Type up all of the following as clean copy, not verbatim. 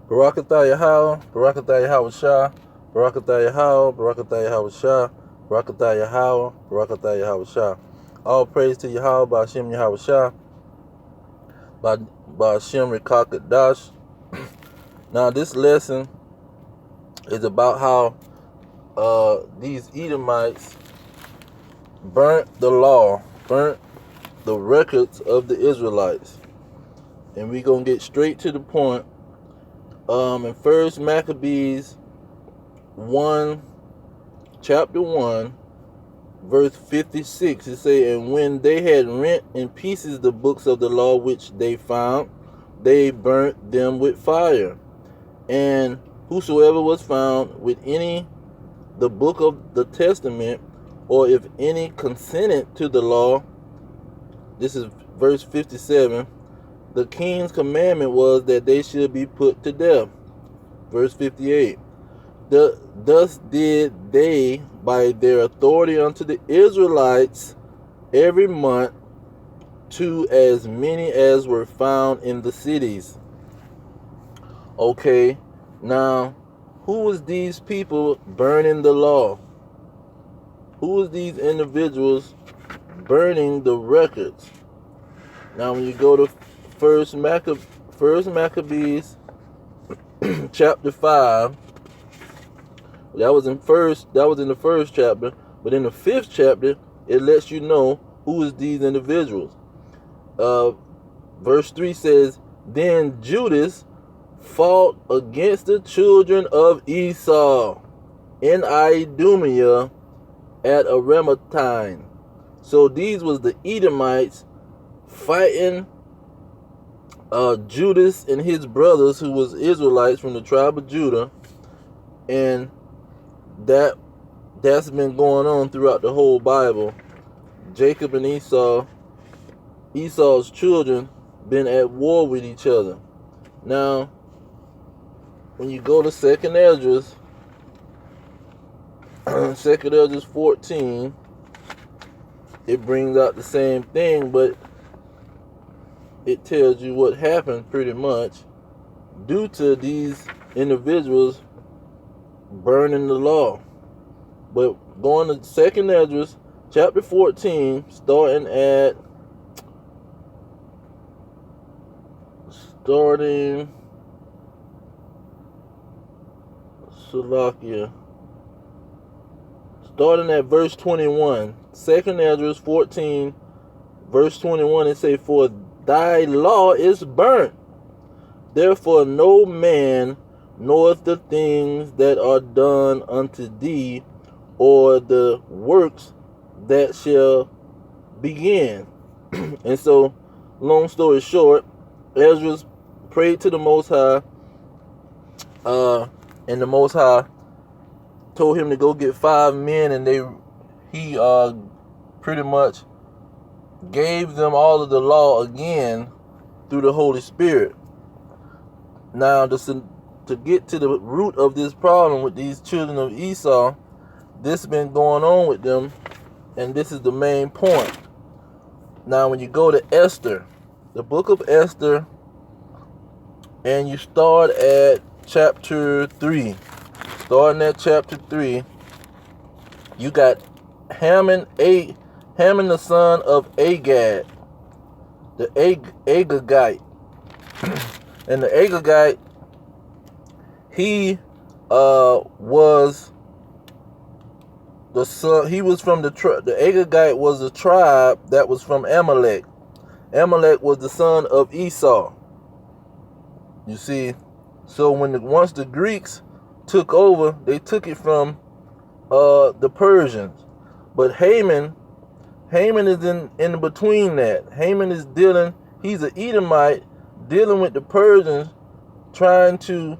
Barakatah Yahweh, Barakatah Yahweh Shah, Barakatah Yahweh, Barakatah Yahweh Shah, Barakatah Yahweh, Barakatah Yahweh Shah. All praise to Yahweh, Ba'ashem Yahweh Shah, Ba'ashem Rekakadash. Now this lesson is about how these Edomites burnt the law, burnt the records of the Israelites. And we're going to get straight to the point. In 1 Maccabees 1, chapter 1, verse 56, it says, "And when they had rent in pieces the books of the law which they found, they burnt them with fire. And whosoever was found with any the book of the testament, or if any consented to the law," this is verse 57, "the king's commandment was that they should be put to death." Verse 58, "Thus did they by their authority unto the Israelites every month, to as many as were found in the cities." Okay, now who was these people burning the law? Who was these individuals burning the records? Now when you go to First Maccabees chapter 5, that was in the first chapter, but in the 5th chapter it lets you know who is these individuals. Verse 3 says, "Then Judas fought against the children of Esau in Idumea at Aramatine." So these was the Edomites fighting Judas and his brothers, who was Israelites from the tribe of Judah, and that's been going on throughout the whole Bible. Jacob and Esau's children, been at war with each other. Now, when you go to 2nd Esdras, 2nd Esdras 14, it brings out the same thing, but it tells you what happened pretty much due to these individuals burning the law. But going to 2nd Esdras chapter 14, starting at verse 21. 2nd Esdras 14, verse 21, it say, "For thy law is burnt, therefore no man knoweth the things that are done unto thee, or the works that shall begin." And so, long story short, Ezra prayed to the Most High, and the Most High told him to go get 5 men, and he pretty much gave them all of the law again through the Holy Spirit. Now, to get to the root of this problem with these children of Esau, this has been going on with them, and this is the main point. Now, when you go to Esther, the book of Esther, and you start at chapter 3, you got Haman the son of Agag, the Agagite. And the Agagite, he was the son. He was from the Agagite was a tribe that was from Amalek. Amalek was the son of Esau. You see, so once the Greeks took over, they took it from the Persians. But Haman is in between that. Haman is he's an Edomite dealing with the Persians, trying to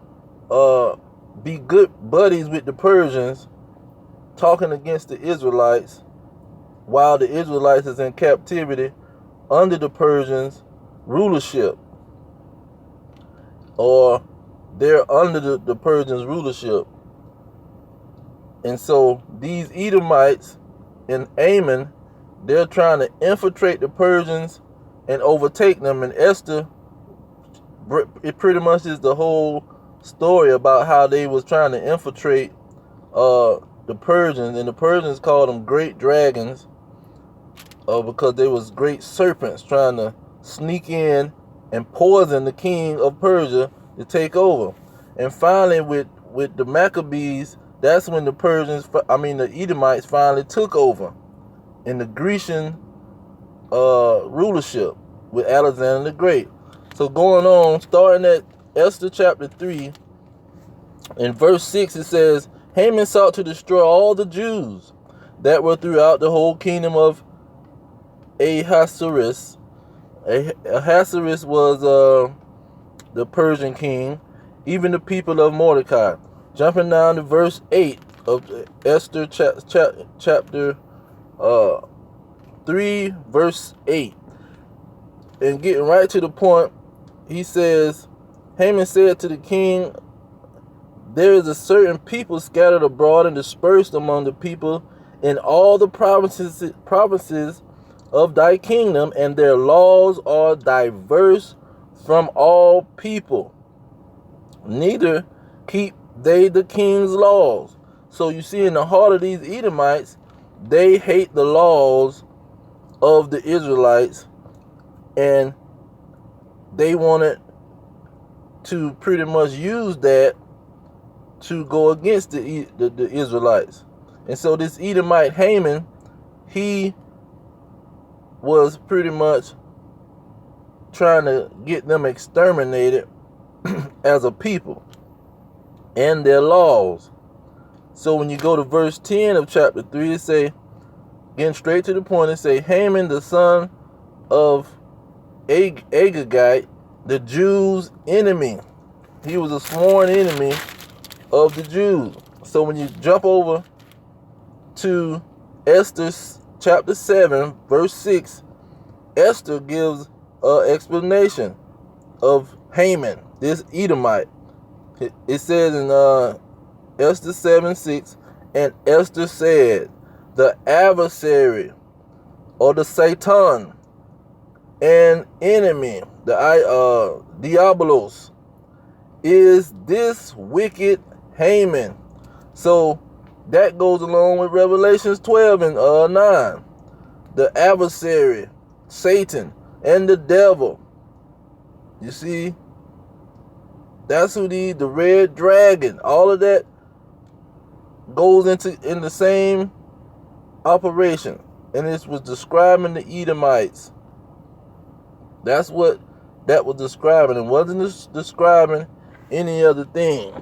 be good buddies with the Persians, talking against the Israelites, while the Israelites is in captivity under the Persians' rulership, or they're under the Persians' rulership. And so these Edomites and Ammon, they're trying to infiltrate the Persians and overtake them. And Esther, it pretty much is the whole story about how they was trying to infiltrate the Persians, and the Persians called them great dragons, because they was great serpents trying to sneak in and poison the king of Persia to take over. And finally, with the Maccabees, that's when the Edomites finally took over in the Grecian rulership with Alexander the Great. So going on, starting at Esther chapter 3, in verse 6, it says, Haman sought to destroy all the Jews that were throughout the whole kingdom of Ahasuerus. Ahasuerus was the Persian king, even the people of Mordecai. Jumping down to verse 8 of Esther chapter 3, verse 8. And getting right to the point, he says, Haman said to the king, there is a certain people scattered abroad and dispersed among the people in all the provinces of thy kingdom, and their laws are diverse from all people. Neither keep they the king's laws. So you see, in the heart of these Edomites, they hate the laws of the Israelites, and they wanted to pretty much use that to go against the Israelites. And so this Edomite Haman, he was pretty much trying to get them exterminated as a people and their laws. So when you go to verse 10 of chapter 3, it say, getting straight to the point, it say, Haman, the son of Agagite, the Jews' enemy. He was a sworn enemy of the Jews. So when you jump over to Esther chapter 7, verse 6, Esther gives an explanation of Haman, this Edomite. It says in Esther 7:6, and Esther said, the adversary, or the Satan, an enemy, the Diabolos, is this wicked Haman. So that goes along with Revelations 12 and 9. The adversary, Satan, and the devil. You see, that's who the red dragon, all of that goes in the same operation. And it was describing the Edomites. That's what that was describing. It wasn't describing any other thing.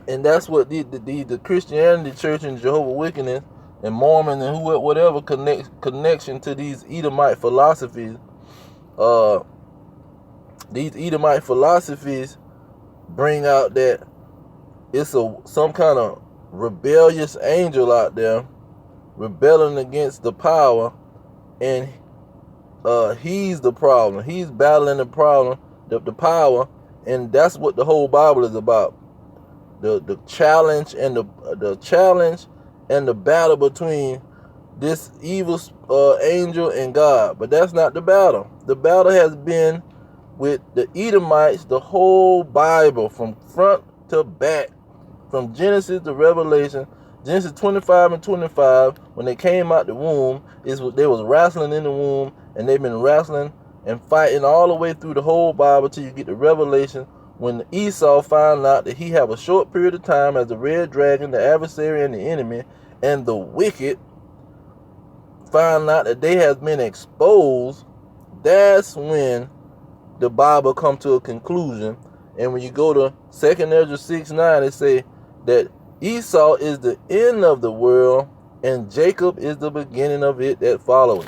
And that's what the Christianity Church and Jehovah's Witness and Mormon and whatever connection to these Edomite philosophies. These Edomite philosophies bring out that it's some kind of rebellious angel out there rebelling against the power, and he's the problem. He's battling the problem, the power, and that's what the whole Bible is about. The challenge and the challenge and the battle between this evil angel and God. But that's not the battle. The battle has been with the Edomites, the whole Bible from front to back, from Genesis to Revelation. Genesis 25 and 25, when they came out the womb, they was wrestling in the womb, and they've been wrestling and fighting all the way through the whole Bible till you get to Revelation, when Esau found out that he have a short period of time as the red dragon, the adversary and the enemy, and the wicked found out that they have been exposed. That's when the Bible come to a conclusion. And when you go to 2 Ezra 6:9, it say that Esau is the end of the world, and Jacob is the beginning of it that followed.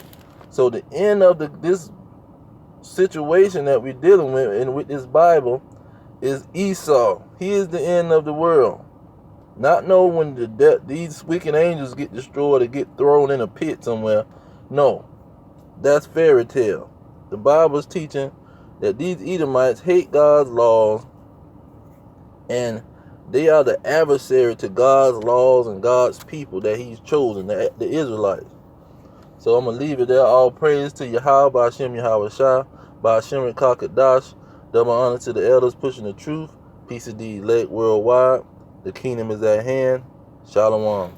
So the end of this situation that we're dealing with, and with this Bible, is Esau. He is the end of the world. Not know when these wicked angels get destroyed or get thrown in a pit somewhere. No, that's fairy tale. The Bible is teaching that these Edomites hate God's laws, and they are the adversary to God's laws and God's people that he's chosen, the Israelites. So I'm going to leave it there. All praise to Yahweh, Ba'ashem Yahweh Shah, Ba'ashem Kakadash, Double honor to the elders pushing the truth. Peace of the elect worldwide. The kingdom is at hand. Shalom.